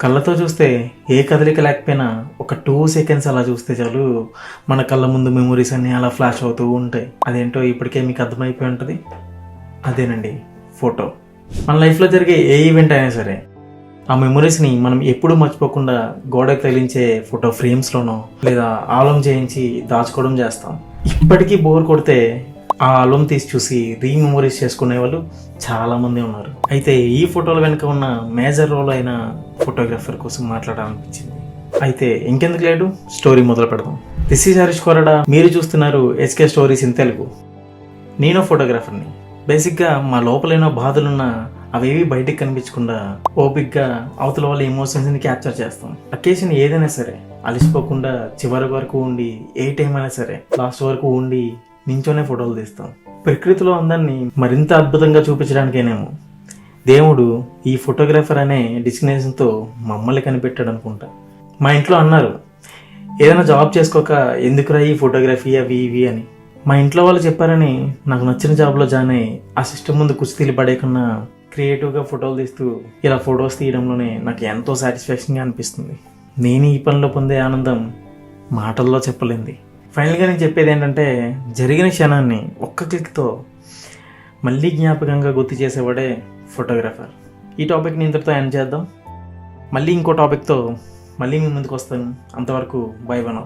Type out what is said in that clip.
కళ్ళతో చూస్తే ఏ కదలిక లేకపోయినా ఒక 2 సెకండ్స్ అలా చూస్తే చాలు మన కళ్ళ ముందు మెమొరీస్ అన్నీ అలా ఫ్లాష్ అవుతూ ఉంటాయి. అదేంటో ఇప్పటికే మీకు అర్థమైపోయి ఉంటుంది. అదేనండి ఫోటో. మన లైఫ్లో జరిగే ఏ ఈవెంట్ అయినా సరే ఆ మెమొరీస్ని మనం ఎప్పుడూ మర్చిపోకుండా గోడకు తగిలించే ఫోటో ఫ్రేమ్స్లోనో లేదా ఆల్బమ్ చేయించి దాచుకోవడం చేస్తాం. ఇప్పటికీ బోర్ కొడితే ఆ ఆల్బమ్ తీసి చూసి రీమెమొరీస్ చేసుకునే వాళ్ళు చాలామంది ఉన్నారు. అయితే ఈ ఫోటోల వెనుక ఉన్న మేజర్ రోల్ అయిన ఫోటోగ్రఫర్ కోసం మాట్లాడాలనిపించింది. అయితే ఇంకెందుకు లేడు, స్టోరీ మొదలు పెడదాం. దిస్ ఈజ్ హరీష్ కొరడా. మీరు చూస్తున్నారు ఎస్కే స్టోరీస్ ఇన్ తెలుగు. నేను ఫోటోగ్రాఫర్ని. బేసిక్గా మా లోపలైన బాధలున్న అవేవి బయటికి కనిపించకుండా ఓపిక్గా అవతల వాళ్ళ ఎమోషన్స్ని క్యాప్చర్ చేస్తాం. అకేషన్ ఏదైనా సరే అలసిపోకుండా చివరి వరకు ఉండి, ఏ టైం అయినా సరే లాస్ట్ వరకు ఉండి నించోనే ఫోటోలు తీస్తాం. ప్రకృతిలో అందాన్ని మరింత అద్భుతంగా చూపించడానికేనేమో దేవుడు ఈ ఫోటోగ్రాఫర్ అనే డిస్టినేషన్తో మమ్మల్ని కనిపెట్టాడు అనుకుంటా. మా ఇంట్లో అన్నారు, ఏదైనా జాబ్ చేసుకోక ఎందుకురా ఈ ఫోటోగ్రఫీ అవి ఇవి అని. మా ఇంట్లో వాళ్ళు చెప్పారని నాకు నచ్చిన జాబ్లో జాయిన్ అయ్యి ఆ సిస్టమ్ ముందు కుస్తీలు పడేకన్నా క్రియేటివ్గా ఫోటోలు తీస్తూ ఇలా ఫొటోస్ తీయడంలోనే నాకు ఎంతో సాటిస్ఫాక్షన్గా అనిపిస్తుంది. నేను ఈ పనిలో పొందే ఆనందం మాటల్లో చెప్పలేంది. ఫైనల్గా నేను చెప్పేది ఏంటంటే, జరిగిన క్షణాన్ని ఒక్క క్లిక్తో మళ్ళీ జ్ఞాపకంగా గుర్తు చేసేవాడే ఫోటోగ్రాఫర్. ఈ టాపిక్ని ఇంతటితో ఎండ్ చేద్దాం. మళ్ళీ ఇంకో టాపిక్తో మళ్ళీ మీ ముందుకు వస్తాను. అంతవరకు బై బై నౌ.